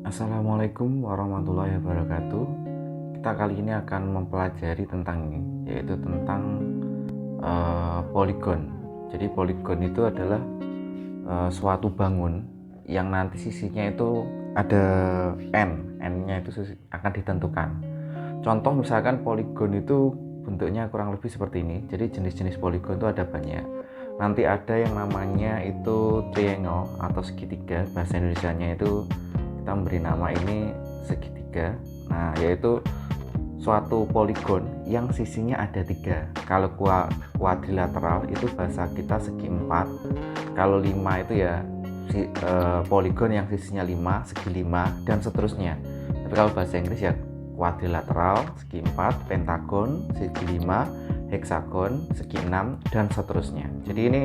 Assalamualaikum warahmatullahi wabarakatuh. Kita kali ini akan mempelajari tentang ini, yaitu tentang poligon. Jadi poligon itu adalah suatu bangun yang nanti sisinya itu ada n-nya itu akan ditentukan. Contoh misalkan poligon itu bentuknya kurang lebih seperti ini. Jadi jenis-jenis poligon itu ada banyak. Nanti ada yang namanya itu triangle atau segitiga. Bahasa Indonesianya itu kita memberi nama ini segitiga. Nah, yaitu suatu poligon yang sisinya ada 3. Kalau kuadrilateral itu bahasa kita segi 4. Kalau 5 itu ya poligon yang sisinya 5, segi 5 dan seterusnya. Tapi kalau bahasa Inggris ya kuadrilateral segi 4, pentagon segi 5, heksagon segi 6 dan seterusnya. Jadi ini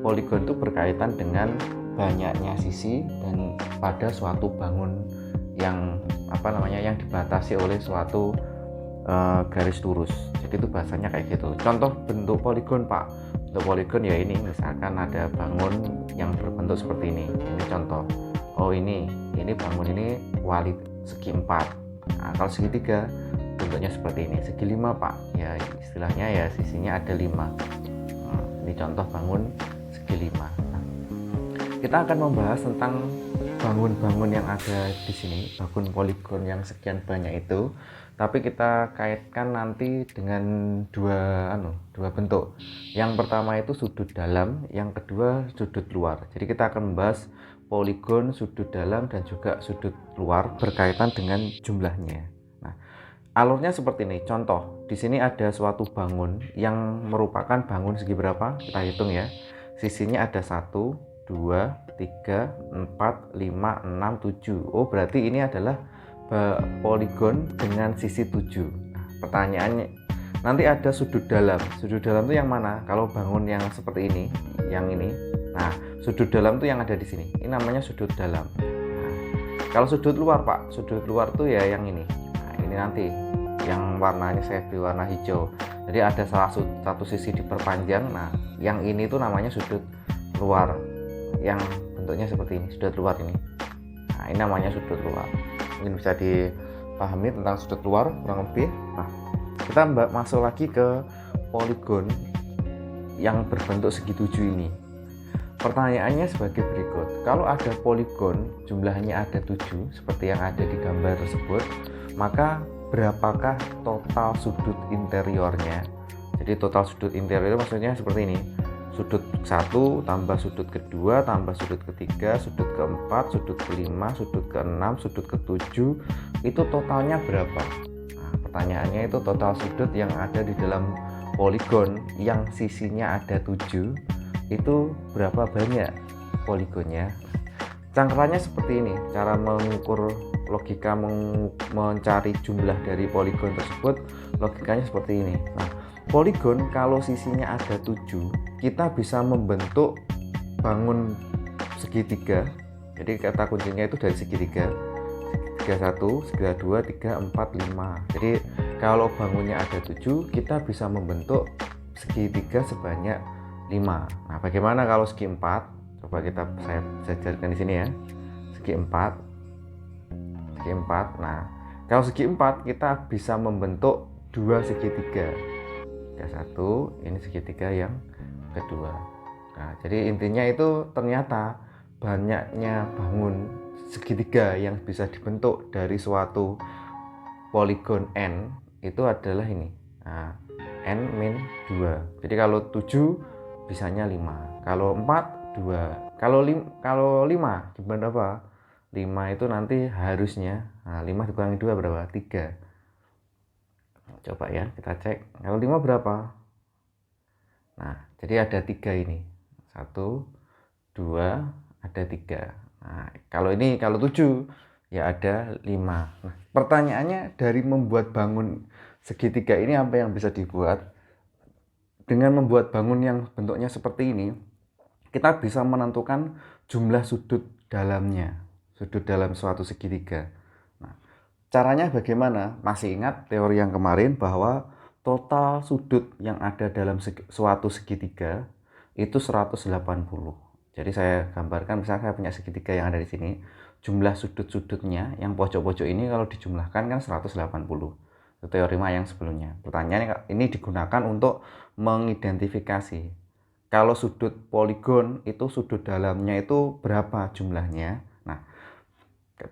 poligon itu berkaitan dengan banyaknya sisi dan pada suatu bangun yang yang dibatasi oleh suatu garis lurus. Jadi itu bahasanya kayak gitu. Contoh bentuk poligon, Pak. Bentuk poligon ya ini, misalkan ada bangun yang berbentuk seperti ini. Ini contoh. Oh ini bangun ini kuali segi 4. Nah, kalau segitiga bentuknya seperti ini. Segi 5, Pak. Ya istilahnya ya sisinya ada 5. Nah, ini contoh bangun segi 5. Nah, kita akan membahas tentang bangun-bangun yang ada di sini, bangun poligon yang sekian banyak itu. Tapi kita kaitkan nanti dengan dua bentuk. Yang pertama itu sudut dalam, yang kedua sudut luar. Jadi kita akan membahas poligon, sudut dalam dan juga sudut luar berkaitan dengan jumlahnya. Nah, alurnya seperti ini. Contoh, di sini ada suatu bangun yang merupakan bangun segi berapa? Kita hitung ya. Sisinya ada 1, 2, 3, 4, 5, 6, 7. Oh, berarti ini adalah poligon dengan sisi 7. Nah, pertanyaannya, nanti ada sudut dalam. Sudut dalam itu yang mana? Kalau bangun yang seperti ini, yang ini. Nah, sudut dalam itu yang ada di sini. Ini namanya sudut dalam. Nah, kalau sudut luar, Pak, sudut luar itu ya yang ini. Nah, ini nanti yang warnanya saya beri warna hijau. Jadi ada satu sisi diperpanjang. Nah, yang ini itu namanya sudut luar. Yang bentuknya seperti ini, sudut luar ini. Nah, ini namanya sudut luar. Mungkin bisa dipahami tentang sudut luar kurang lebih. Nah, kita masuk lagi ke poligon yang berbentuk segi 7 ini. Pertanyaannya sebagai berikut. Kalau ada poligon jumlahnya ada 7 seperti yang ada di gambar tersebut, maka berapakah total sudut interiornya? Jadi total sudut interior maksudnya seperti ini. Sudut 1 tambah sudut kedua tambah sudut ketiga, sudut keempat, sudut kelima, sudut keenam, sudut ketujuh, itu totalnya berapa? Nah, pertanyaannya itu total sudut yang ada di dalam poligon yang sisinya ada 7 itu berapa banyak poligonnya? Cangkrannya seperti ini. Cara mengukur logika mencari jumlah dari poligon tersebut, logikanya seperti ini. Nah, poligon kalau sisinya ada 7, kita bisa membentuk bangun segitiga. Jadi kata kuncinya itu dari segitiga. Segitiga 1, segitiga 2, 3, 4, 5. Jadi kalau bangunnya ada 7, kita bisa membentuk segitiga sebanyak 5. Nah, bagaimana kalau segi 4? Coba saya jadikan di sini ya. Segi 4. Segi 4. Nah, kalau segi 4 kita bisa membentuk 2 segitiga. Satu, ini segitiga yang kedua. Nah, jadi intinya itu ternyata banyaknya bangun segitiga yang bisa dibentuk dari suatu poligon N itu adalah ini. Nah, N-2. Jadi kalau 7 bisanya 5. Kalau 4, 2. Kalau 5 gimana, apa? 5 itu nanti harusnya, 5 dikurangi 2 berapa? 3. Coba ya kita cek. Kalau 5 berapa? Nah, jadi ada 3 ini. 1, 2, ada 3. Nah, kalau 7 ya ada 5. Nah, pertanyaannya dari membuat bangun segitiga ini apa yang bisa dibuat? Dengan membuat bangun yang bentuknya seperti ini, kita bisa menentukan jumlah sudut dalamnya. Sudut dalam suatu segitiga. Caranya bagaimana? Masih ingat teori yang kemarin bahwa total sudut yang ada dalam suatu segitiga itu 180. Jadi saya gambarkan, misalnya saya punya segitiga yang ada di sini, jumlah sudut-sudutnya yang pojok-pojok ini kalau dijumlahkan kan 180. Itu teorema yang sebelumnya. Pertanyaannya, ini digunakan untuk mengidentifikasi kalau sudut poligon itu sudut dalamnya itu berapa jumlahnya. Nah,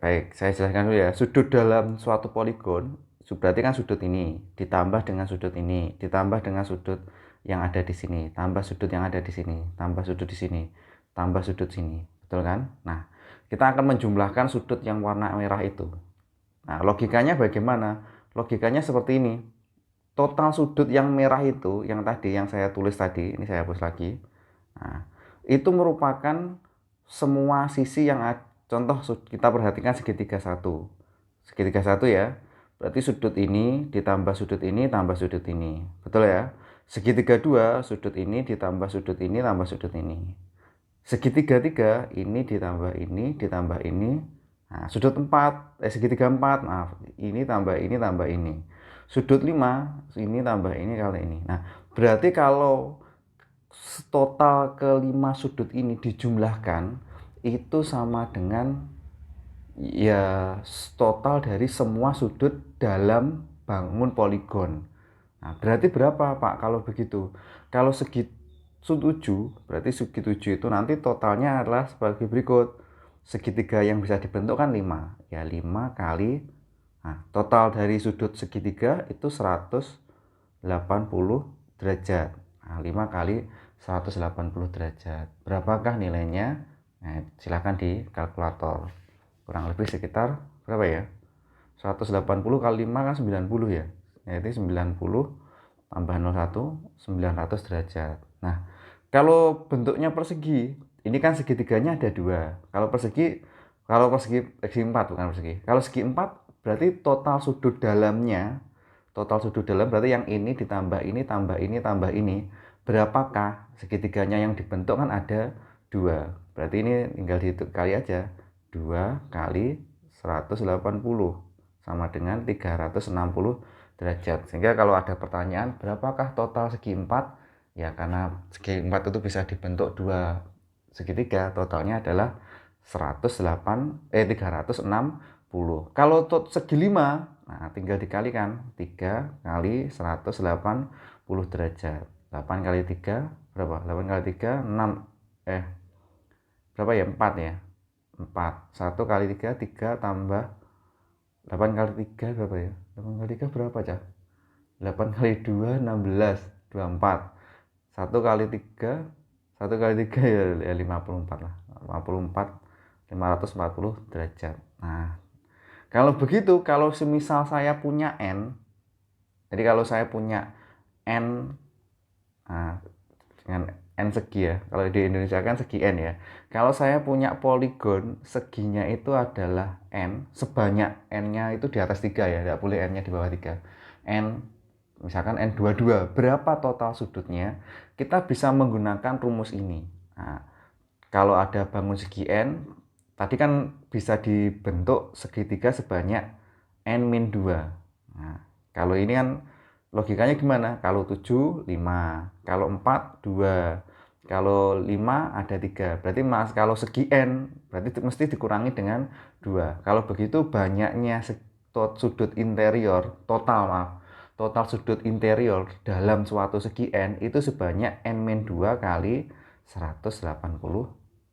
baik, saya jelaskan dulu ya. Sudut dalam suatu poligon berarti kan sudut ini ditambah dengan sudut ini, ditambah dengan sudut yang ada di sini, tambah sudut yang ada di sini, tambah sudut di sini, tambah sudut sini. Betul kan? Nah, kita akan menjumlahkan sudut yang warna merah itu. Nah, logikanya bagaimana? Logikanya seperti ini. Total sudut yang merah itu, yang tadi yang saya tulis tadi, ini saya hapus lagi. Nah, itu merupakan semua sisi yang ada. Contoh kita perhatikan segitiga satu. Segitiga satu ya. Berarti sudut ini ditambah sudut ini tambah sudut ini. Betul ya? Segitiga dua, sudut ini ditambah sudut ini tambah sudut ini. Segitiga tiga, ini ditambah ini ditambah ini. Nah, sudut empat, segitiga empat, maaf, ini tambah ini tambah ini. Sudut lima, ini tambah ini kali ini. Nah, berarti kalau total kelima sudut ini dijumlahkan itu sama dengan ya total dari semua sudut dalam bangun poligon. Nah, berarti berapa Pak kalau begitu? Kalau segi 7, berarti segi 7 itu nanti totalnya adalah sebagai berikut. Segitiga yang bisa dibentuk kan 5. Ya 5 kali, nah, total dari sudut segitiga itu 180 derajat. Nah, 5 kali 180 derajat. Berapakah nilainya? Nah, silakan di kalkulator. Kurang lebih sekitar berapa ya? 180 kali 5 kan 90 ya. Yaitu 90 tambah 01, 900 derajat. Nah, kalau bentuknya persegi, ini kan segitiganya ada dua. Kalau persegi 4 bukan persegi. Kalau segi 4 berarti total sudut dalam berarti yang ini ditambah ini tambah ini tambah ini. Berapakah segitiganya yang dibentuk kan ada dua. Berarti ini tinggal dikali aja. 2 kali 180 sama dengan 360 derajat. Sehingga kalau ada pertanyaan berapakah total segi 4, ya karena segi 4 itu bisa dibentuk dua segitiga, totalnya adalah 360. Kalau segi 5, nah tinggal dikalikan 3 kali 180 derajat. 8 kali 3 berapa? 8 kali 3 6 berapa ya? 4 ya. 4. 1 kali 3 3 tambah 8 kali 3 berapa ya? 8 kali 3 berapa, Cak? 8 kali 2 16 24. 1 kali 3 1 kali 3 ya 54 lah. 54 540 derajat. Nah, kalau begitu, kalau semisal saya punya N, jadi kalau saya punya N, nah, dengan N segi ya, kalau di Indonesia kan segi N ya. Kalau saya punya poligon, seginya itu adalah N, sebanyak N-nya itu di atas 3 ya, tidak boleh N-nya di bawah 3. N, misalkan N22, berapa total sudutnya? Kita bisa menggunakan rumus ini. Nah, kalau ada bangun segi N, tadi kan bisa dibentuk segitiga sebanyak N-2. Nah, kalau ini kan logikanya gimana? Kalau 7, 5. Kalau 4, 2. Kalau 5 ada 3. Berarti kalau segi N, berarti mesti dikurangi dengan 2. Kalau begitu banyaknya sudut interior, total sudut interior dalam suatu segi N itu sebanyak N-2 kali 180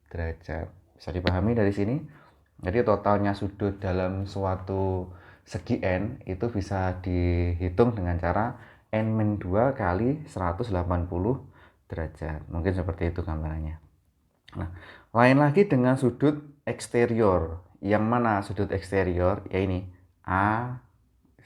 derajat. Bisa dipahami dari sini? Jadi totalnya sudut dalam suatu segi N itu bisa dihitung dengan cara N-2 kali 180 derajat. Mungkin seperti itu gambarannya. Nah, lain lagi dengan sudut eksterior. Yang mana sudut eksterior? Ya ini. A,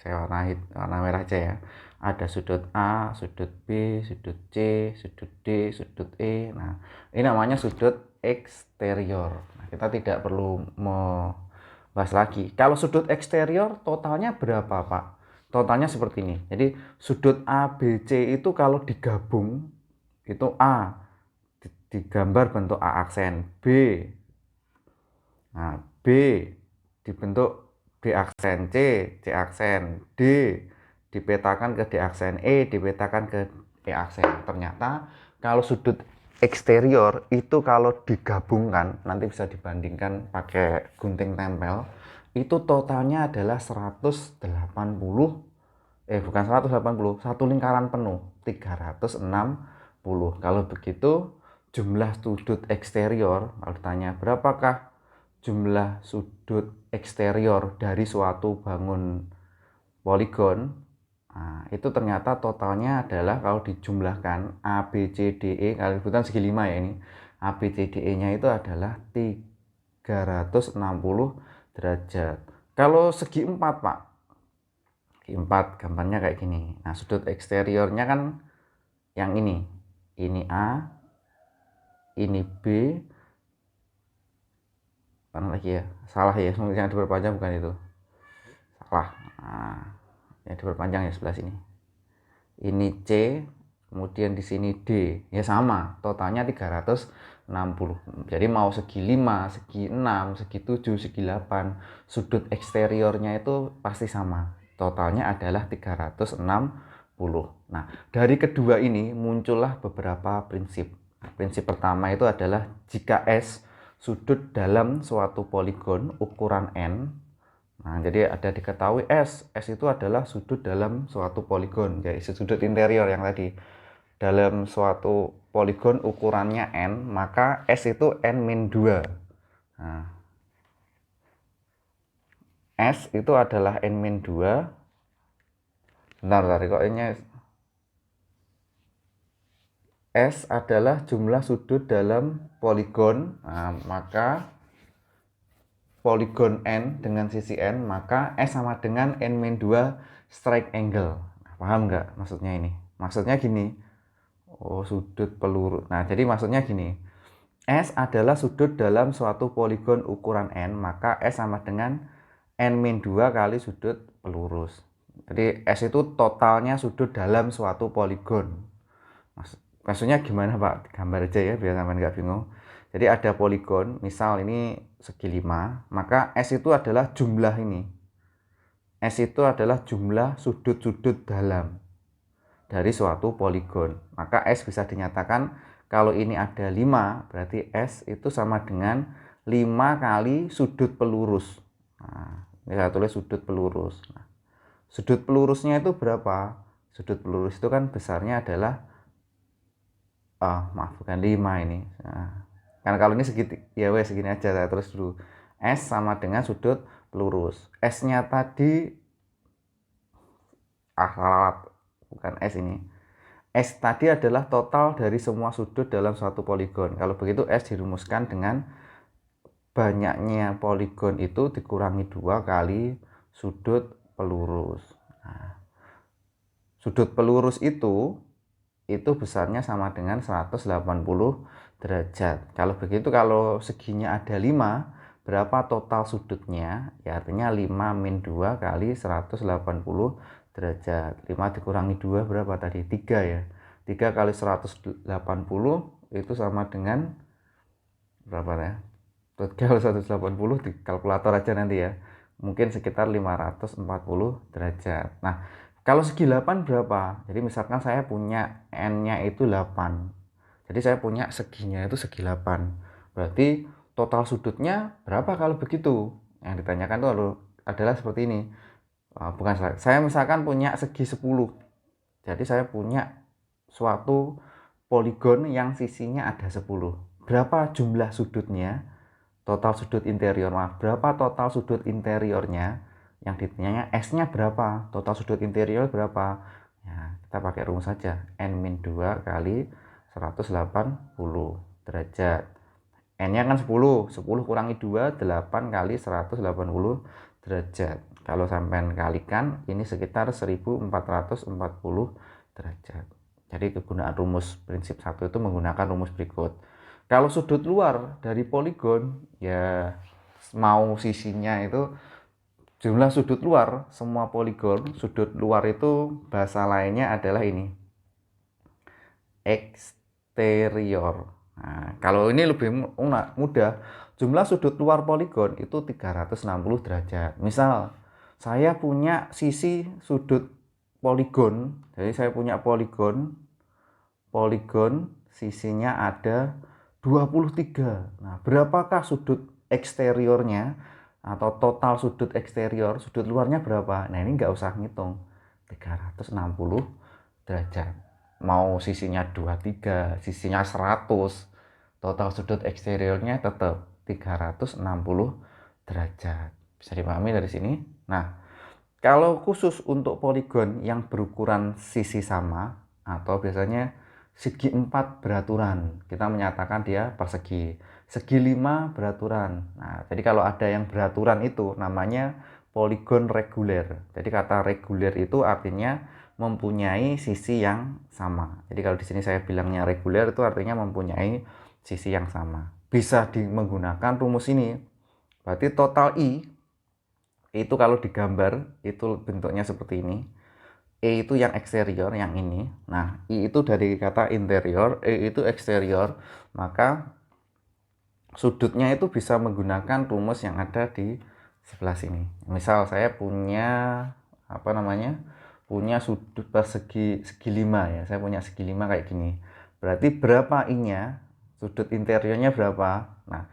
saya warna merah aja ya. Ada sudut A, sudut B, sudut C, sudut D, sudut E. Nah, ini namanya sudut eksterior. Nah, kita tidak perlu membahas lagi. Kalau sudut eksterior totalnya berapa, Pak? Totalnya seperti ini. Jadi sudut A, B, C itu kalau digabung itu A digambar bentuk A aksen, B. Nah, B dibentuk B aksen, C aksen, D dipetakan ke D aksen, E dipetakan ke E aksen. Ternyata kalau sudut eksterior itu kalau digabungkan, nanti bisa dibandingkan pakai gunting tempel, itu totalnya adalah 180, bukan 180, satu lingkaran penuh 360. Kalau begitu jumlah sudut eksterior, kalau ditanya berapakah jumlah sudut eksterior dari suatu bangun poligon, nah, itu ternyata totalnya adalah kalau dijumlahkan A, B, C, D, E, kalau dibutuhkan segi 5 ya ini, A, B, C, D, E nya itu adalah 360 derajat. Kalau segi 4 Pak, segi 4 gambarnya kayak gini. Nah sudut eksteriornya kan yang ini A, ini B, mana lagi ya, salah ya, yang diperpanjang bukan itu, salah. Nah, yang diperpanjang ya sebelah sini, ini C, kemudian di sini D, ya sama, totalnya 360. Jadi mau segi 5, segi 6, segi 7, segi 8, sudut eksteriornya itu pasti sama, totalnya adalah 360. Nah dari kedua ini muncullah beberapa prinsip. Prinsip pertama itu adalah jika S sudut dalam suatu poligon ukuran N. Nah, jadi ada diketahui S itu adalah sudut dalam suatu poligon, jadi sudut interior yang tadi. Dalam suatu poligon ukurannya N, maka S itu N-2. Nah, S itu adalah N-2. Bentar, kok ini S adalah jumlah sudut dalam poligon. Nah, maka poligon N dengan sisi N, maka S sama dengan N-2 strike angle. Nah, paham nggak maksudnya ini? Maksudnya gini, oh sudut peluru. Nah jadi maksudnya gini, S adalah sudut dalam suatu poligon ukuran N, maka S sama dengan N-2 kali sudut pelurus. Jadi S itu totalnya sudut dalam suatu poligon. Maksudnya gimana Pak? Gambar aja ya biar sampean nggak bingung. Jadi ada poligon, misal ini segi 5, maka S itu adalah jumlah ini. S itu adalah jumlah sudut-sudut dalam dari suatu poligon. Maka S bisa dinyatakan kalau ini ada 5, berarti S itu sama dengan 5 kali sudut pelurus. Nah, ini saya tulis sudut pelurus. Nah, sudut pelurusnya itu berapa? Sudut pelurus itu kan besarnya adalah maaf bukan 5 ini. Nah, kan kalau ini segini ya wes segini aja, saya terus dulu. S sama dengan sudut pelurus. S-nya tadi salah, bukan S ini. S tadi adalah total dari semua sudut dalam suatu poligon. Kalau begitu S dirumuskan dengan banyaknya poligon itu dikurangi 2 kali sudut pelurus. Nah, sudut pelurus itu besarnya sama dengan 180 derajat. Kalau begitu, kalau seginya ada 5, berapa total sudutnya? Ya artinya 5 min 2 kali 180 derajat. 5 dikurangi 2 berapa tadi? 3 ya. 3 kali 180 itu sama dengan berapa ya? 3 kali 180 di kalkulator aja nanti ya. Mungkin sekitar 540 derajat. Nah, kalau segi 8 berapa? Jadi misalkan saya punya N-nya itu 8. Jadi saya punya seginya itu segi 8. Berarti total sudutnya berapa kalau begitu? Yang ditanyakan itu adalah seperti ini. Bukan saya misalkan punya segi 10. Jadi saya punya suatu poligon yang sisinya ada 10. Berapa jumlah sudutnya? Total sudut interior, berapa total sudut interiornya? Yang ditanya S-nya berapa, total sudut interior berapa? Ya, kita pakai rumus saja, N-2 kali 180 derajat. N-nya kan 10 kurangi 2, 8 kali 180 derajat. Kalau sampai kalikan, ini sekitar 1440 derajat. Jadi kegunaan rumus prinsip 1 itu menggunakan rumus berikut. Kalau sudut luar dari poligon, ya mau sisinya itu jumlah sudut luar, semua poligon, sudut luar itu bahasa lainnya adalah ini, eksterior. Nah, kalau ini lebih mudah, jumlah sudut luar poligon itu 360 derajat. Misal, saya punya sisi sudut poligon, jadi saya punya poligon sisinya ada 23. Nah, berapakah sudut eksteriornya atau total sudut eksterior, sudut luarnya berapa? Nah, ini nggak usah ngitung. 360 derajat. Mau sisinya 23, sisinya 100, total sudut eksteriornya tetap 360 derajat. Bisa dipahami dari sini? Nah, kalau khusus untuk poligon yang berukuran sisi sama atau biasanya segi 4 beraturan, kita menyatakan dia persegi. Segi 5 beraturan. Nah, jadi kalau ada yang beraturan itu namanya poligon reguler. Jadi kata reguler itu artinya mempunyai sisi yang sama. Jadi kalau di sini saya bilangnya reguler itu artinya mempunyai sisi yang sama. Bisa menggunakan rumus ini. Berarti total I itu kalau digambar itu bentuknya seperti ini. E itu yang eksterior, yang ini. Nah, I itu dari kata interior, E itu eksterior. Maka sudutnya itu bisa menggunakan rumus yang ada di sebelah sini. Misal saya punya apa namanya? Punya sudut persegi segi 5 ya. Saya punya segi 5 kayak gini. Berarti berapa I-nya? Sudut interiornya berapa? Nah,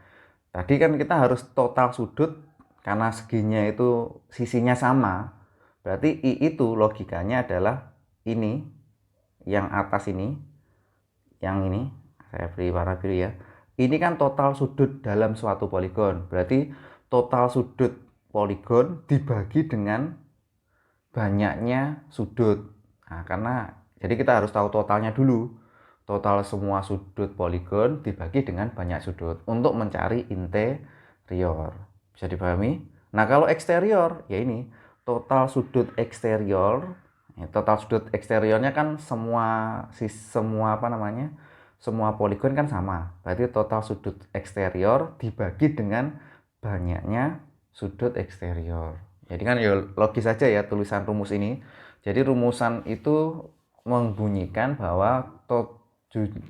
tadi kan kita harus total sudut karena seginya itu sisinya sama. Berarti I itu logikanya adalah ini, yang atas ini, yang ini, saya beri warna biru ya. Ini kan total sudut dalam suatu poligon. Berarti total sudut poligon dibagi dengan banyaknya sudut. Nah, karena jadi kita harus tahu totalnya dulu. Total semua sudut poligon dibagi dengan banyak sudut untuk mencari interior. Bisa dipahami? Nah, kalau eksterior ya ini total sudut eksterior. Total sudut eksteriornya kan semua apa namanya? Semua poligon kan sama. Berarti total sudut eksterior dibagi dengan banyaknya sudut eksterior. Jadi kan ya logis saja ya tulisan rumus ini. Jadi rumusan itu membunyikan bahwa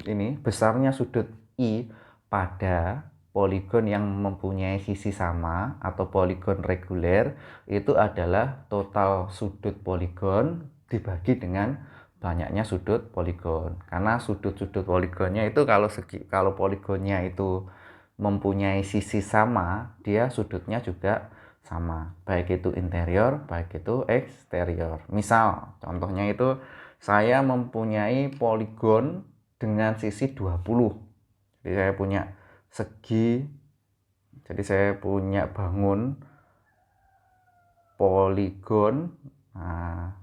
ini besarnya sudut I pada poligon yang mempunyai sisi sama atau poligon reguler itu adalah total sudut poligon dibagi dengan banyaknya sudut poligon. Karena sudut-sudut poligonnya itu kalau poligonnya itu mempunyai sisi sama, dia sudutnya juga sama, baik itu interior, baik itu eksterior. Misal, contohnya itu saya mempunyai poligon dengan sisi 20. Jadi saya punya segi, jadi saya punya bangun poligon, nah,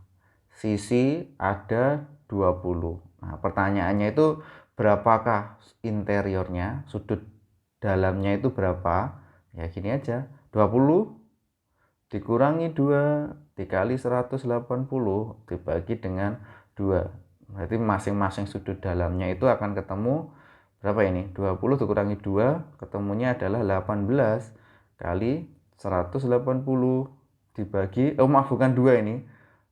sisi ada 20. Nah, pertanyaannya itu berapakah interiornya, sudut dalamnya itu berapa? Ya gini aja, 20 dikurangi 2 dikali 180 dibagi dengan 2. Berarti masing-masing sudut dalamnya itu akan ketemu berapa ini? 20 dikurangi 2 ketemunya adalah 18 kali 180 dibagi, bukan 2 ini.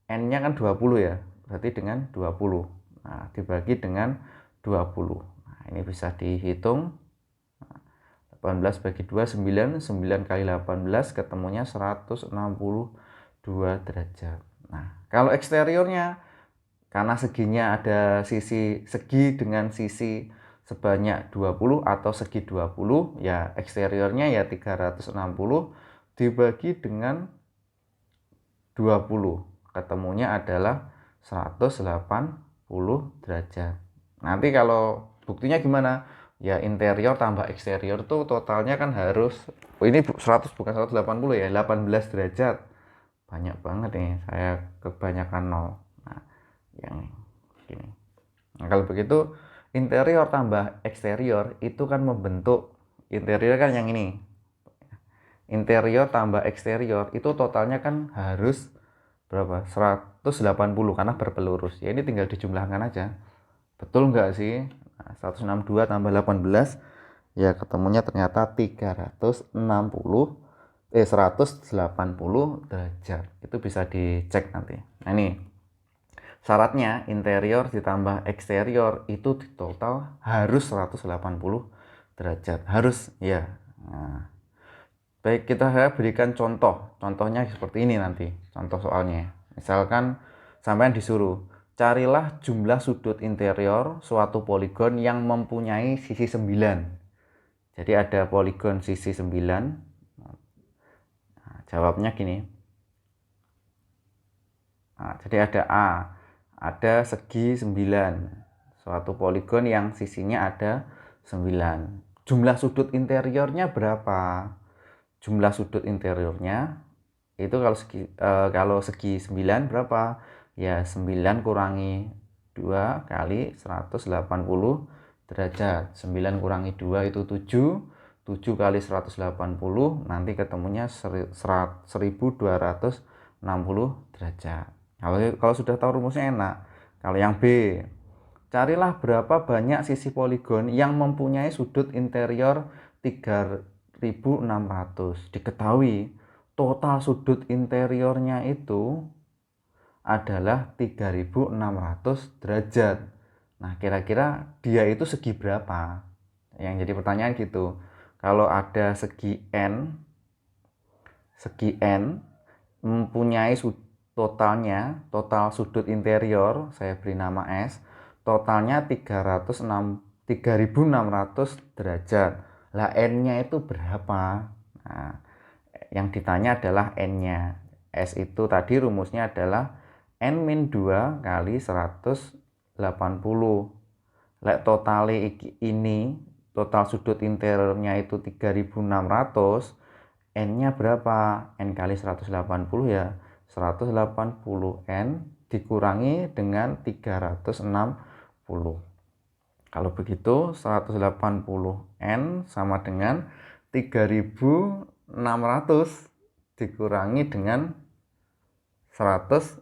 N-nya kan 20 ya. Berarti dengan 20. Nah, dibagi dengan 20. Nah, ini bisa dihitung. 18 bagi 2 9, 9 kali 18 ketemunya 162 derajat. Nah, kalau eksteriornya karena seginya ada segi dengan sisi sebanyak 20 atau segi 20, ya eksteriornya ya 360 dibagi dengan 20. Ketemunya adalah 180 derajat. Nanti kalau buktinya gimana? Ya interior tambah eksterior tuh totalnya kan harus, ini 100 bukan 180 ya, 18 derajat. Banyak banget nih, saya kebanyakan 0. Nah, yang gini. Nah, kalau begitu interior tambah eksterior itu kan membentuk interior kan yang ini. Interior tambah eksterior itu totalnya kan harus berapa? 180 karena berpelurus. Ya ini tinggal dijumlahkan aja. Betul nggak sih? Nah, 162 tambah 18 ya ketemunya ternyata 180 derajat. Itu bisa dicek nanti. Nah, ini syaratnya interior ditambah eksterior itu di total harus 180 derajat. Harus ya. Nah, baik, kita berikan contoh. Contohnya seperti ini nanti. Contoh soalnya. Misalkan sampean disuruh Carilah jumlah sudut interior suatu poligon yang mempunyai sisi 9. Jadi ada poligon sisi 9. Nah, jawabnya gini. Nah, jadi ada A, ada segi 9. Suatu poligon yang sisinya ada 9. Jumlah sudut interiornya berapa? Jumlah sudut interiornya itu kalau segi 9 berapa? Ya 9 kurangi 2 kali 180 derajat. 9 kurangi 2 itu 7. 7 kali 180 nanti ketemunya 1260 derajat. Kalau sudah tahu rumusnya enak. Kalau yang B, carilah berapa banyak sisi poligon yang mempunyai sudut interior 3600. Diketahui total sudut interiornya itu adalah 3600 derajat. Nah, kira-kira dia itu segi berapa? Yang jadi pertanyaan gitu. Kalau ada segi N mempunyai total sudut interior, saya beri nama S, totalnya 3600 derajat. Lah N-nya itu berapa? Nah, yang ditanya adalah N-nya. S itu tadi rumusnya adalah N-2 kali 180. Lek totale ini, total sudut interiornya itu 3600, N-nya berapa? N kali 180 ya 180 N dikurangi dengan 360. Kalau begitu 180 N sama dengan 3600 dikurangi dengan 180.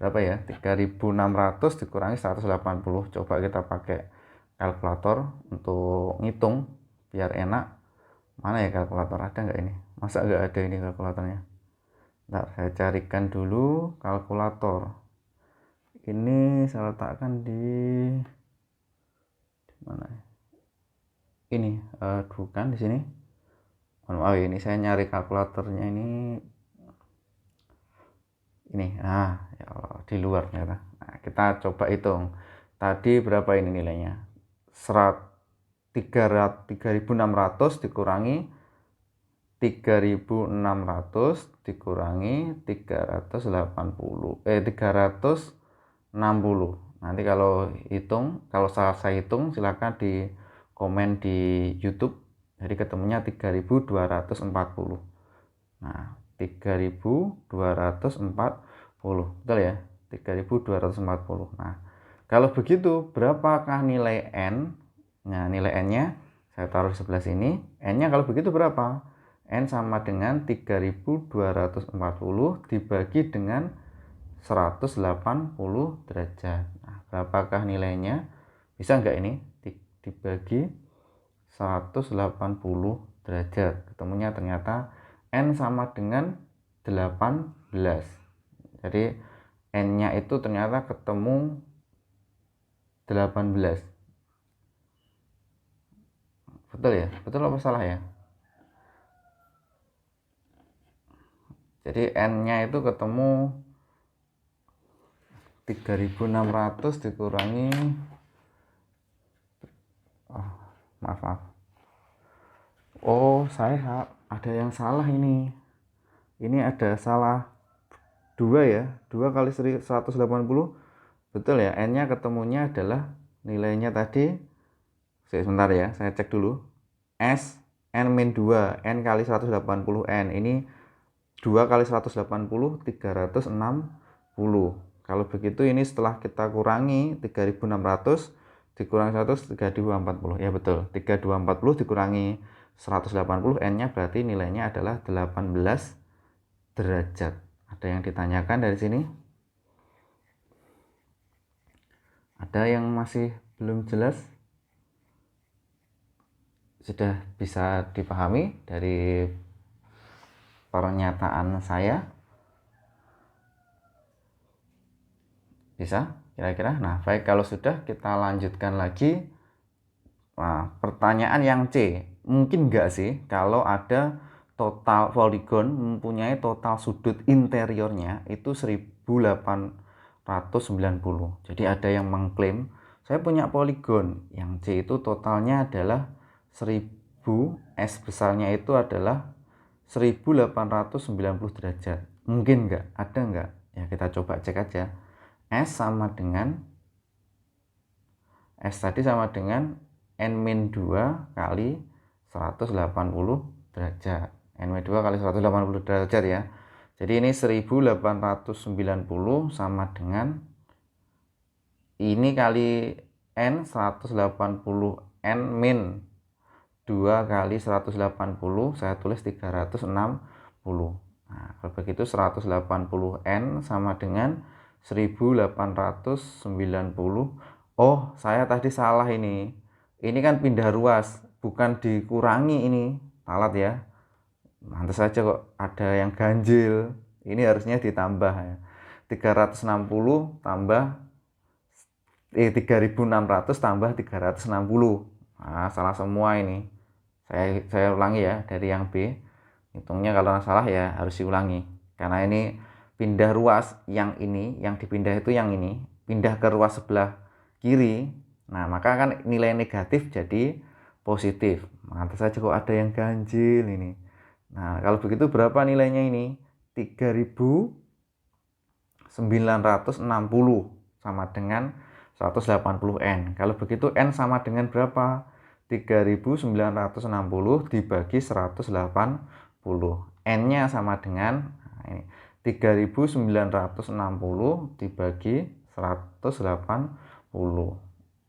Berapa ya? 3600 dikurangi 180. Coba kita pakai kalkulator untuk ngitung biar enak. Mana ya kalkulator? Ada nggak ini? Masa nggak ada ini kalkulatornya? Ntar saya carikan dulu kalkulator. Ini saya letakkan di mana? Ini bukan di sini. Oh ini saya nyari kalkulatornya ini. Nah ya Allah, di luar ternyata. Nah, kita coba hitung. Tadi berapa ini nilainya? 3600 dikurangi 3600 dikurangi 360. Nanti kalau saya hitung silakan di komen di YouTube. Jadi ketemunya 3240. Nah, 3240. Betul ya? 3240. Nah, kalau begitu berapakah nilai N? Nah, nilai N-nya saya taruh di sebelah sini. N-nya kalau begitu berapa? N sama dengan 3240 dibagi dengan 180 derajat. Nah, berapakah nilainya? Bisa nggak ini? Dibagi 180 derajat. Ketemunya ternyata N sama dengan 18. Jadi N-nya itu ternyata ketemu 18. Betul ya? Betul apa salah ya? Jadi N-nya itu ketemu 3600 dikurangi maaf. Oh, saya ada yang salah ini. Ini ada salah 2 ya. 2 kali 180. Betul ya? N-nya ketemunya adalah nilainya tadi. Sebentar ya, saya cek dulu. S N-2, N kali 180 N. Ini 2 kali 180 360. Kalau begitu ini setelah kita kurangi 3600 dikurangi 100 3240. Ya betul. 3240 dikurangi 180 N-nya berarti nilainya adalah 18 derajat. Ada yang ditanyakan dari sini? Ada yang masih belum jelas? Sudah bisa dipahami dari pernyataan saya? Bisa kira-kira? Nah, baik, kalau sudah kita lanjutkan lagi. Nah, pertanyaan yang C, mungkin enggak sih kalau ada total poligon mempunyai total sudut interiornya itu 1000 1890. Jadi ada yang mengklaim saya punya poligon yang C itu totalnya adalah 1000, S besarnya itu adalah 1890 derajat. Mungkin nggak? Ada nggak? Ya kita coba cek aja. S tadi sama dengan N-2 kali 180 derajat. N-2 kali 180 derajat ya. Jadi ini 1890 sama dengan ini kali N 180 N min 2 kali 180, saya tulis 360. Nah, kalau begitu 180 N sama dengan 1890. Oh, saya tadi salah ini. Ini kan pindah ruas, bukan dikurangi ini. Talat ya. Mantas saja kok ada yang ganjil. Ini harusnya ditambah ya. 360 tambah 3600 tambah 360. Nah, salah semua ini. Saya ulangi ya dari yang B. Hitungnya kalau salah ya harus diulangi. Karena ini pindah ruas, yang ini, yang dipindah itu yang ini, pindah ke ruas sebelah kiri. Nah, maka kan nilai negatif jadi positif. Mantas saja kok ada yang ganjil ini. Nah, kalau begitu berapa nilainya ini? 3960 sama dengan 180 N. Kalau begitu N sama dengan berapa? 3960 dibagi 180. N-nya sama dengan ini, 3960 dibagi 180.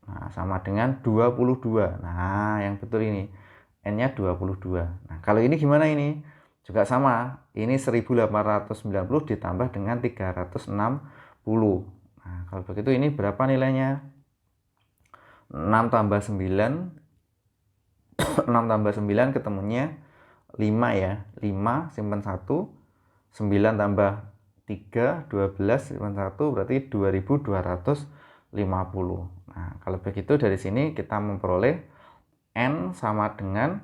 Nah, sama dengan 22. Nah, yang betul ini. N-nya 22. Nah, kalau ini gimana ini? Juga sama. Ini 1890 ditambah dengan 360. Nah, kalau begitu ini berapa nilainya? 6 tambah 9. 6 tambah 9 ketemunya 5 ya. 5 simpan 1. 9 tambah 3, 12 simpan 1 berarti 2250. Nah, kalau begitu dari sini kita memperoleh N sama dengan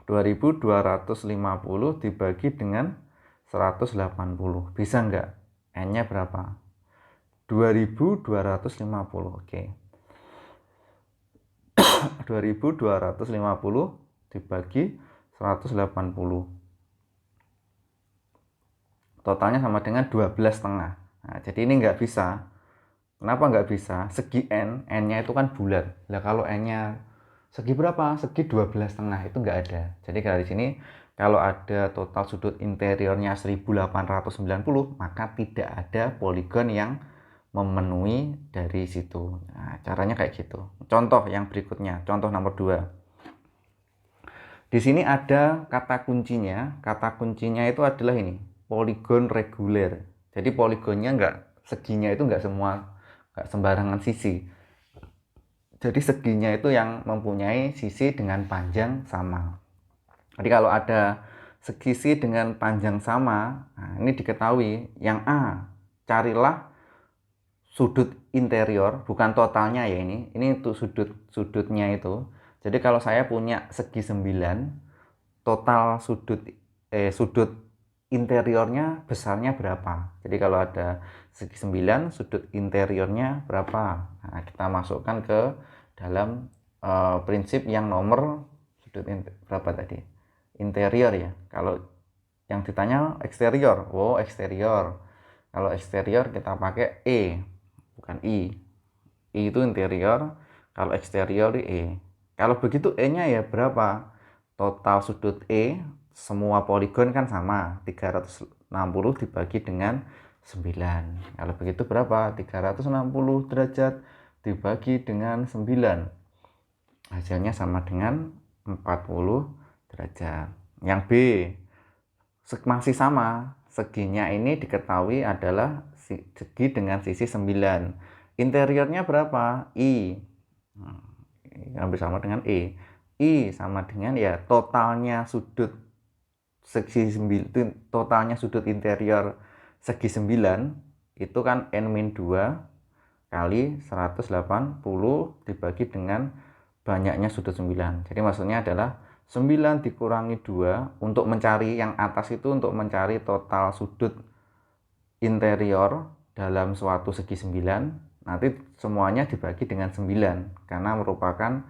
2250 dibagi dengan 180. Bisa nggak? N-nya berapa? 2250. Oke. 2250 dibagi 180. Totalnya sama dengan 12,5. Nah, jadi ini nggak bisa. Kenapa nggak bisa? Segi N-nya itu kan bulat. Nah, kalau N-nya segi berapa? Segi 12,5 itu nggak ada. Jadi dari sini kalau ada total sudut interiornya 1890, maka tidak ada poligon yang memenuhi dari situ. Nah, caranya kayak gitu. Contoh yang berikutnya, contoh nomor 2. Di sini ada kata kuncinya. Kata kuncinya itu adalah ini, poligon reguler. Jadi poligonnya seginya itu nggak sembarangan sisi. Jadi seginya itu yang mempunyai sisi dengan panjang sama. Jadi kalau ada segi dengan panjang sama, nah ini diketahui yang A, carilah sudut interior, bukan totalnya ya ini untuk sudutnya itu. Jadi kalau saya punya segi 9, total sudut interiornya besarnya berapa? Jadi kalau ada segi 9, sudut interiornya berapa? Nah, kita masukkan ke dalam prinsip yang nomor berapa tadi? Interior ya. Kalau yang ditanya eksterior, eksterior. Kalau eksterior kita pakai E, bukan I. I itu interior, kalau eksterior E. Kalau begitu E-nya ya berapa? Total sudut E, semua poligon kan sama, 360 dibagi dengan 9. Kalau begitu berapa? 360 derajat dibagi dengan 9. Hasilnya sama dengan 40 derajat. Yang B, masih sama. Seginya ini diketahui adalah segi dengan sisi 9. Interiornya berapa? I. Hampir sama dengan E. I sama dengan ya totalnya sudut segi 9, totalnya sudut interior segi 9 itu kan N-2 kali 180 dibagi dengan banyaknya sudut 9. Jadi maksudnya adalah 9 dikurangi 2 untuk mencari yang atas itu, untuk mencari total sudut interior dalam suatu segi 9, nanti semuanya dibagi dengan 9 karena merupakan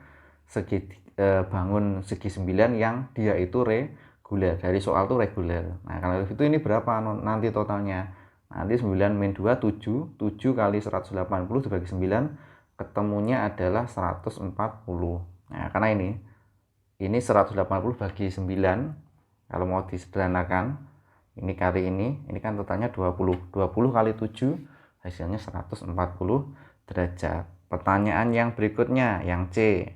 bangun segi 9 yang dia itu reguler. Dari soal itu reguler. Nah, kalau itu ini berapa nanti totalnya? Nanti 9 min 2 7 kali 180 dibagi 9 ketemunya adalah 140. Nah, karena ini 180 bagi 9 kalau mau disederhanakan ini kali ini kan totalnya 20 kali 7 hasilnya 140 derajat. Pertanyaan yang berikutnya yang C,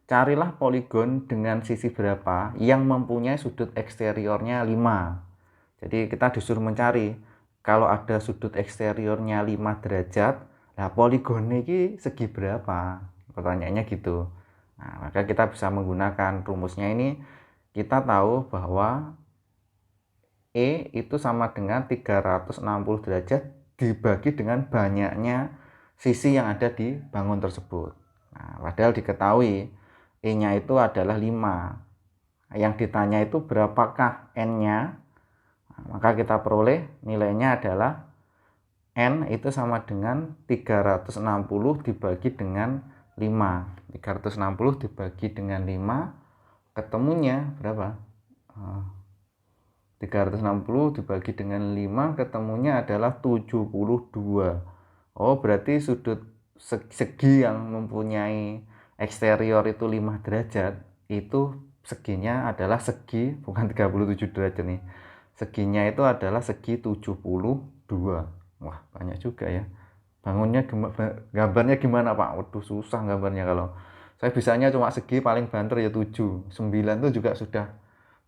carilah poligon dengan sisi berapa yang mempunyai sudut eksteriornya 5. Jadi kita disuruh mencari kalau ada sudut eksteriornya 5 derajat, nah poligon ini segi berapa, pertanyaannya gitu. Nah, maka kita bisa menggunakan rumusnya ini. Kita tahu bahwa E itu sama dengan 360 derajat dibagi dengan banyaknya sisi yang ada di bangun tersebut. Nah, padahal diketahui E-nya itu adalah 5. Yang ditanya itu berapakah N-nya? Nah, maka kita peroleh nilainya adalah N itu sama dengan 360 dibagi dengan 5. 360 dibagi dengan 5 ketemunya berapa? 360 dibagi dengan 5 ketemunya adalah 72. Oh, berarti sudut segi yang mempunyai eksterior itu 5 derajat itu seginya adalah segi, bukan 37 derajat nih. Seginya itu adalah segi 72. Wah, banyak juga ya. Bangunnya gambarnya gimana, Pak? Waduh, susah gambarnya kalau saya bisanya cuma segi paling banter ya 7. 9 itu juga sudah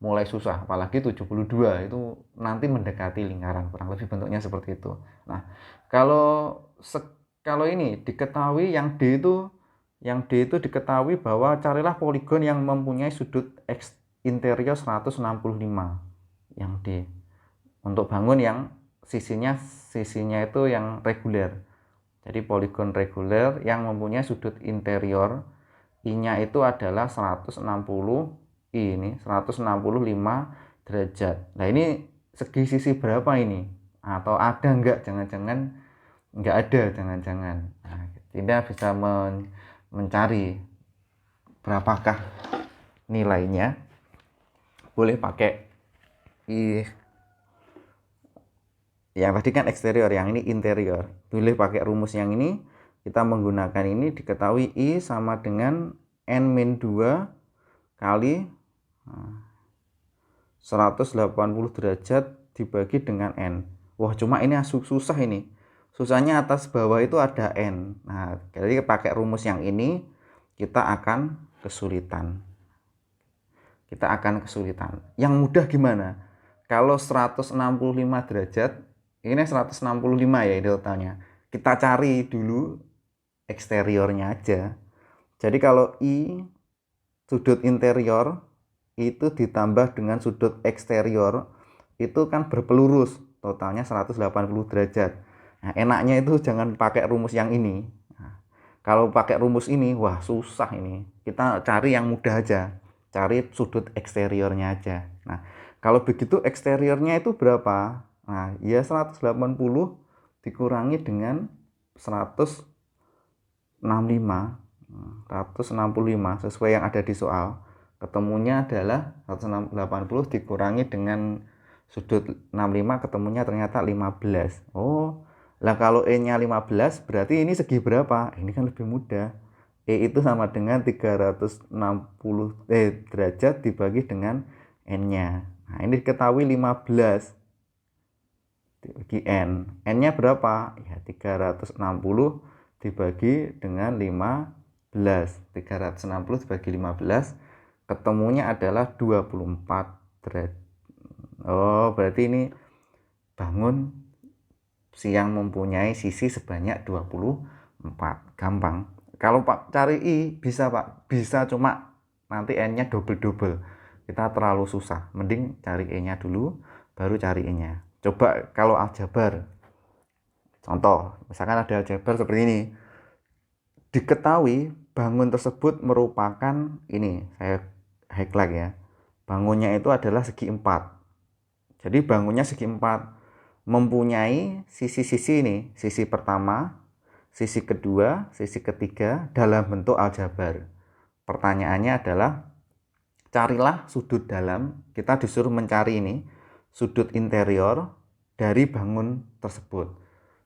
mulai susah, apalagi 72 itu nanti mendekati lingkaran, kurang lebih bentuknya seperti itu. Nah, kalau ini diketahui yang D itu diketahui bahwa carilah poligon yang mempunyai sudut interior 165. Yang D untuk bangun yang sisinya itu yang reguler. Jadi poligon reguler yang mempunyai sudut interior I-nya itu adalah 160, ini 165 derajat. Nah, ini segi sisi berapa ini? Atau ada enggak? Jangan-jangan enggak ada, jangan-jangan. Nah, kita bisa mencari berapakah nilainya. Boleh pakai yang tadi kan eksterior, yang ini interior. Boleh pakai rumus yang ini. Kita menggunakan ini, diketahui I sama dengan N-2 kali 180 derajat dibagi dengan N. Wah, cuma ini susah ini. Susahnya atas bawah itu ada N. Nah, jadi pakai rumus yang ini kita akan kesulitan. Yang mudah gimana? Kalau 165 derajat, ini 165 ya ini totalnya. Kita cari dulu eksteriornya aja. Jadi kalau I sudut interior itu ditambah dengan sudut eksterior itu kan berpelurus, totalnya 180 derajat. Nah, enaknya itu jangan pakai rumus yang ini. Nah, kalau pakai rumus ini, wah susah ini. Kita cari yang mudah aja, cari sudut eksteriornya aja. Nah, kalau begitu eksteriornya itu berapa? Nah, ya 180 dikurangi dengan 165 sesuai yang ada di soal. Ketemunya adalah 180 dikurangi dengan sudut 65 ketemunya ternyata 15. Oh, lah kalau E-nya 15 berarti ini segi berapa? Ini kan lebih mudah. E itu sama dengan 360 derajat dibagi dengan N-nya. Nah, ini diketahui 15 dibagi N. N-nya berapa? Ya 360 dibagi dengan 15. 360 dibagi 15 ketemunya adalah 24 derajat. Oh, berarti ini bangun yang mempunyai sisi sebanyak 24. Gampang. Kalau Pak cari I bisa, Pak. Bisa, cuma nanti N-nya double. Kita terlalu susah. Mending cari E-nya dulu baru cari I-nya. Coba kalau aljabar. Contoh, misalkan ada aljabar seperti ini. Diketahui bangun tersebut merupakan ini, saya highlight ya. Bangunnya itu adalah segi 4. Jadi bangunnya segi 4. mempunyai sisi-sisi ini, sisi pertama, sisi kedua, sisi ketiga dalam bentuk aljabar. Pertanyaannya adalah carilah sudut dalam, kita disuruh mencari ini sudut interior dari bangun tersebut.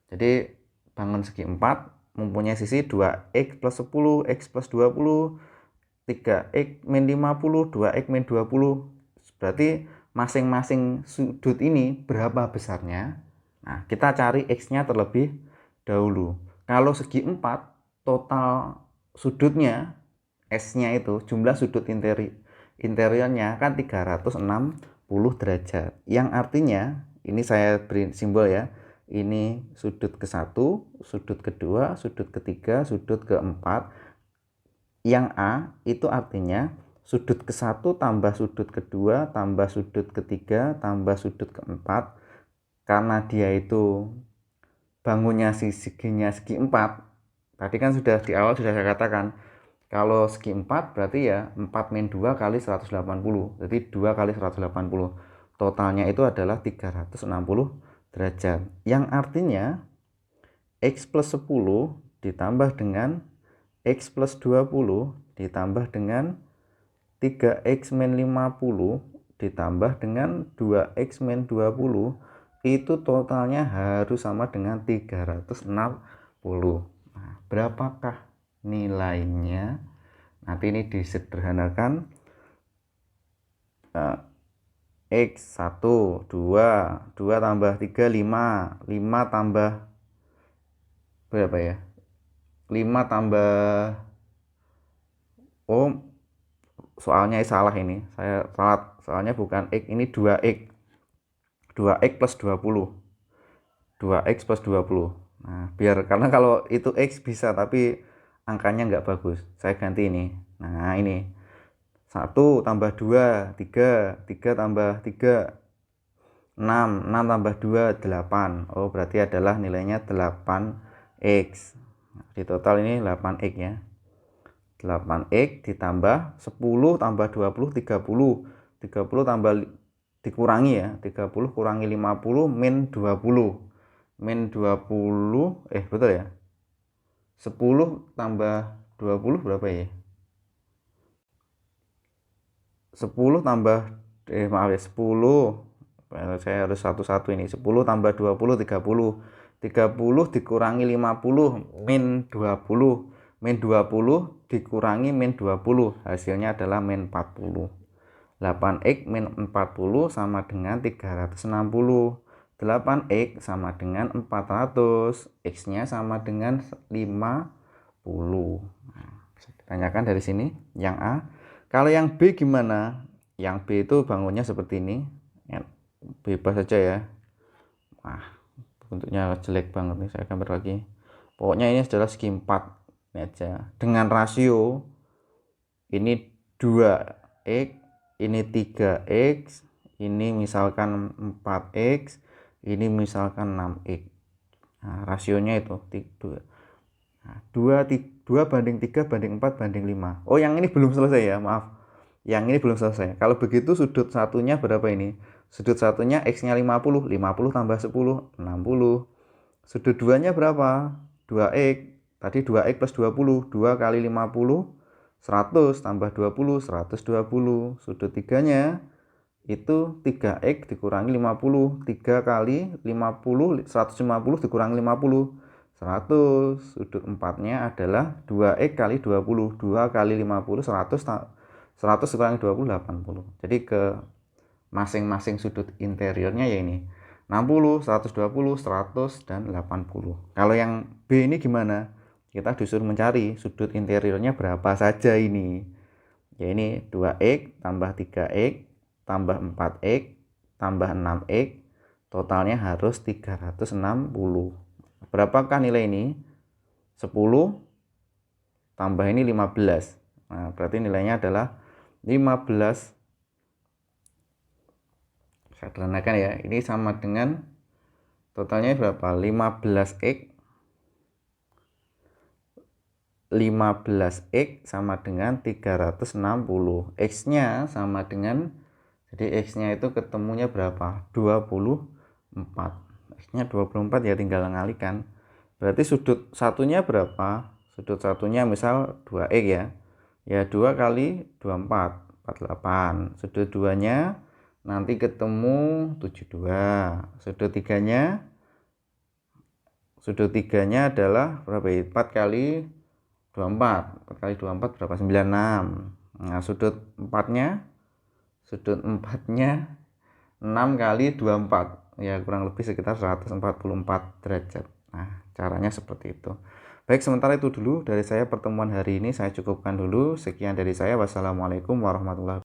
Jadi bangun segi 4 mempunyai sisi 2x plus 10, x plus 20, 3x min 50, 2x min 20. Berarti masing-masing sudut ini berapa besarnya. Nah, kita cari x-nya terlebih dahulu. Kalau segi 4, total sudutnya, S-nya itu, jumlah sudut interiornya kan 360 derajat. Yang artinya, ini saya beri simbol ya, ini sudut ke-1, sudut kedua, sudut ketiga, sudut keempat. Yang A itu artinya sudut ke-1 tambah sudut kedua tambah sudut ketiga tambah sudut keempat. Karena dia itu bangunnya seginya segi 4. Tadi kan sudah di awal sudah saya katakan, kalau segi 4 berarti ya 4 min 2 kali 180. Jadi 2 kali 180. Totalnya itu adalah 360 derajat. Yang artinya X plus 10 ditambah dengan X plus 20 ditambah dengan 3X min 50 ditambah dengan 2X min 20 itu totalnya harus sama dengan 360. Nah, berapakah nilainya? Nanti ini disederhanakan. X 1, 2 tambah 3, 5 tambah berapa ya? 5 tambah, oh soalnya salah ini, saya salah, soalnya bukan X, ini 2X 2X plus 20 2X plus 20. Nah biar, karena kalau itu X bisa tapi angkanya nggak bagus, saya ganti ini. Nah ini 1 tambah 2 3 tambah 3 6 tambah 2 8. Oh berarti adalah nilainya 8X. Di total ini 8X ya. 8X ditambah 10 tambah 20 30 tambah dikurangi ya, 30 kurangi 50 min 20 betul ya, 10 tambah 20 berapa ya, 10 tambah maaf ya, 10, saya harus satu-satu ini, 10 tambah 20 30 dikurangi 50 min 20 dikurangi min 20, hasilnya adalah min 40. 8X min 40 sama dengan 360. 8X sama dengan 400, X-nya sama dengan 50. Nah, bisa ditanyakan dari sini yang A. Kalau yang B gimana? Yang B itu bangunnya seperti ini, bebas saja ya. Wah, bentuknya jelek banget nih, saya gambar lagi. Pokoknya ini adalah segi 4 ini aja, dengan rasio ini 2X, ini 3X, ini misalkan 4X, ini misalkan 6X. Nah, rasionya itu 2 banding 3 banding 4 banding 5. Oh yang ini belum selesai ya, maaf, yang ini belum selesai. Kalau begitu sudut satunya berapa ini? Sudut satunya X nya 50 tambah 10 60. Sudut 2 nya berapa? 2X, tadi 2X plus 20, 2 kali 50 100 tambah 20 120. Sudut 3 nya itu 3X dikurangi 50, 3 kali 50 150 dikurangi 50 100. Sudut 4 nya adalah 2X kali 20, 2 kali 50 100 dikurangi 20 80. Jadi ke masing-masing sudut interiornya ya ini 60, 120, 100, dan 80. Kalau yang B ini gimana? Kita disuruh mencari sudut interiornya berapa saja ini. Ya ini 2X tambah 3X tambah 4X tambah 6X, totalnya harus 360. Berapakah nilai ini? 10 tambah ini 15. Nah, berarti nilainya adalah 15. Saya sederhanakan ya, ini sama dengan totalnya berapa? 15X 15X sama dengan 360. X nya sama dengan, jadi X nya itu ketemunya berapa? 24. X-nya 24 ya tinggal ngalikan. Berarti sudut satunya berapa? Sudut satunya misal 2X ya. Ya 2 kali 24, 48. Sudut 2-nya nanti ketemu 72. Sudut 3-nya adalah berapa ya? 4 kali 24. 4 kali 24 berapa? 96. Nah, sudut 4-nya 6 kali 24. Ya kurang lebih sekitar 144 derajat. Nah, caranya seperti itu. Baik, sementara itu dulu dari saya pertemuan hari ini saya cukupkan dulu. Sekian dari saya. Wassalamualaikum warahmatullahi wabarakatuh.